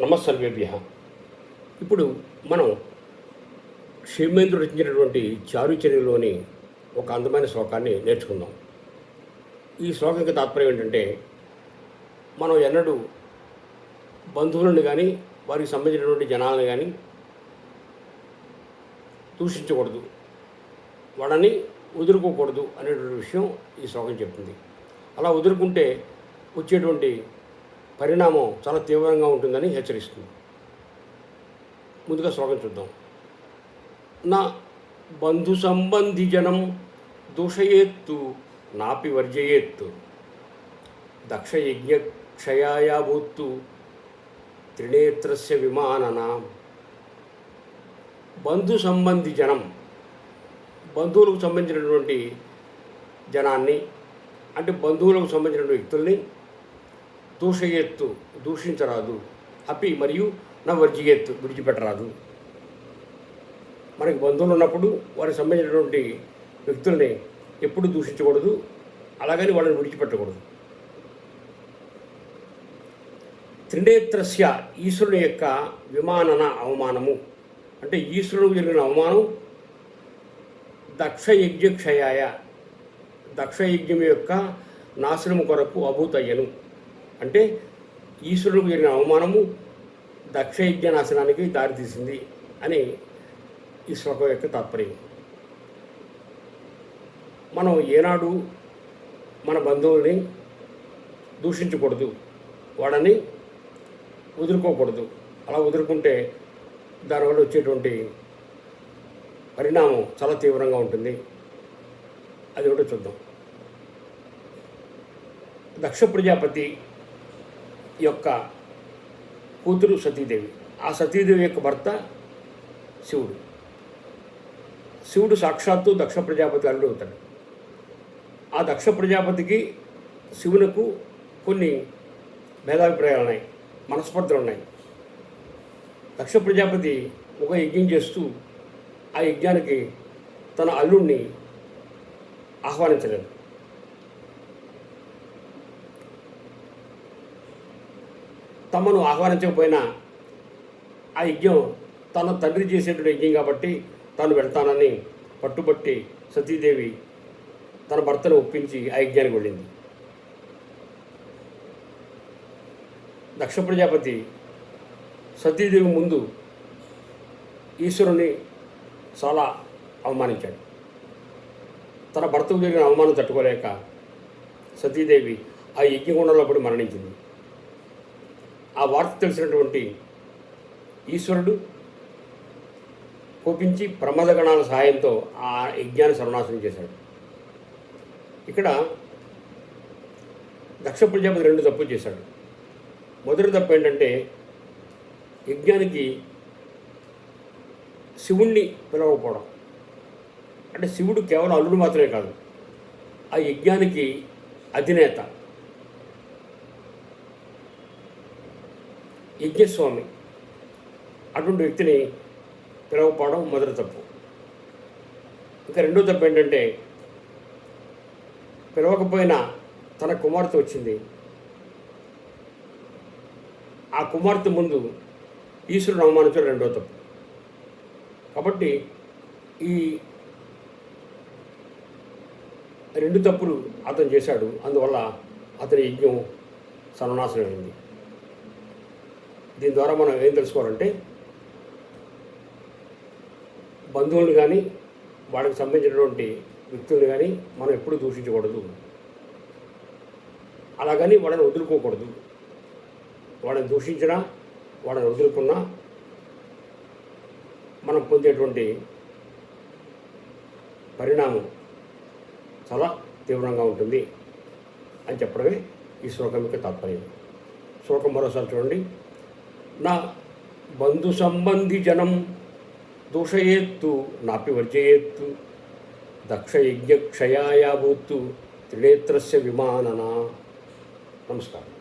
నమస్సర్వేభ్య. ఇప్పుడు మనం క్షేమేంద్రుడు రచించినటువంటి చారుచర్యలోని ఒక అందమైన శ్లోకాన్ని నేర్చుకుందాం. ఈ శ్లోకం యొక్క తాత్పర్యం ఏంటంటే, మనం ఎన్నడూ బంధువులను కానీ వారికి సంబంధించినటువంటి జనాలను కానీ దూషించకూడదు, వాళ్ళని వదులుకోకూడదు అనేటువంటి విషయం ఈ శ్లోకం చెప్తుంది. అలా వదులుకుంటే వచ్చేటువంటి పరిణామం చాలా తీవ్రంగా ఉంటుందని హెచ్చరిస్తుంది. ముందుగా శ్లోకం చూద్దాం. నా బంధు సంబంధి జనం దూషయేత్తు నాపి వర్జయేత్తు దక్షయజ్ఞ క్షయాయ భూత్తు త్రినేత్రస్య విమానన. బంధు సంబంధి జనం, బంధువులకు సంబంధించినటువంటి జనాన్ని, అంటే బంధువులకు సంబంధించిన వ్యక్తుల్ని దూషయేత్తు దూషించరాదు, అపి మరియు నా వర్జియేత్తు విడిచిపెట్టరాదు. మనకి బంధువులు ఉన్నప్పుడు వారికి సంబంధించినటువంటి వ్యక్తుల్ని ఎప్పుడు దూషించకూడదు, అలాగని వాళ్ళని విడిచిపెట్టకూడదు. త్రినేత్రస్య ఈశ్వరుని యొక్క విమానన అవమానము, అంటే ఈశ్వరునికి జరిగిన అవమానం దక్షయజ్ఞ క్షయాయ, దక్షయజ్ఞం యొక్క నాశనము కొరకు అభూతయ్యను. అంటే ఈశ్వరునికి జరిగిన అవమానము దక్షయజ్ఞ నాశనానికి దారితీసింది అని ఈ శ్లోకం యొక్క తాత్పర్యం. మనం ఏనాడు మన బంధువుల్ని దూషించకూడదు, వాళ్ళని వదులుకోకూడదు. అలా వదులుకుంటే దానివల్ల వచ్చేటువంటి పరిణామం చాలా తీవ్రంగా ఉంటుంది. అది ఒకటి చూద్దాం. దక్ష ప్రజాపతి యొక్క కూతురు సతీదేవి, ఆ సతీదేవి యొక్క భర్త శివుడు. శివుడు సాక్షాత్తు దక్ష ప్రజాపతి అల్లుడు అవుతాడు. ఆ దక్ష ప్రజాపతికి శివునకు కొన్ని భేదాభిప్రాయాలు ఉన్నాయి, మనస్పర్ధలు ఉన్నాయి. దక్ష ప్రజాపతి ఒక యజ్ఞం చేస్తూ ఆ యజ్ఞానికి తన అల్లుడిని ఆహ్వానించలేదు. తమను ఆహ్వానించకపోయినా ఆ యజ్ఞం తన తండ్రి చేసేటువంటి యజ్ఞం కాబట్టి తాను వెళ్తానని పట్టుబట్టి సతీదేవి తన భర్తను ఒప్పించి ఆ యజ్ఞానికి వెళ్ళింది. దక్ష ప్రజాపతి సతీదేవి ముందు ఈశ్వరుని చాలా అవమానించాడు. తన భర్తకు జరిగిన అవమానం తట్టుకోలేక సతీదేవి ఆ యజ్ఞగుండంలో పడి మరణించింది. ఆ వార్త తెలిసినటువంటి ఈశ్వరుడు కోపించి ప్రమాదగణాల సహాయంతో ఆ యజ్ఞాన్ని సర్వనాశనం చేశాడు. ఇక్కడ దక్ష ప్రజాపతి రెండు తప్పులు చేశాడు. మొదటి తప్పు ఏంటంటే, యజ్ఞానికి శివుణ్ణి పిలవకపోవడం. అంటే శివుడు కేవలం అల్లుడు మాత్రమే కాదు, ఆ యజ్ఞానికి అధినేత, యజ్ఞస్వామి. అటువంటి వ్యక్తిని పిలవకపోవడం మొదటి తప్పు. ఇంకా రెండో తప్పు ఏంటంటే, పిలవకపోయినా తన కుమార్తె వచ్చింది, ఆ కుమార్తె ముందు ఈశ్వరుడు అవమానించడం రెండో తప్పు. కాబట్టి ఈ రెండు తప్పులు అతను చేశాడు. అందువల్ల అతని యజ్ఞం సర్వనాశనమైంది. దీని ద్వారా మనం ఏం తెలుసుకోవాలంటే, బంధువులను కానీ వాళ్ళకి సంబంధించినటువంటి వ్యక్తులను కానీ మనం ఎప్పుడూ దూషించకూడదు, అలాగని వాళ్ళని వదులుకోకూడదు. వాళ్ళని దూషించినా వాళ్ళని వదులుకున్నా మనం పొందేటువంటి పరిణామం చాలా తీవ్రంగా ఉంటుంది అని చెప్పడమే ఈ శ్లోకం యొక్క తాత్పర్యం. శ్లోకం మరోసారి చూడండి. నా బంధు సంబంధి జనం దూషయేత్తు నాపి వర్జయేత్తు దక్షయజ్ఞ క్షయాయ భూత్తు త్రినేత్రస్య విమానన. నమస్కారం.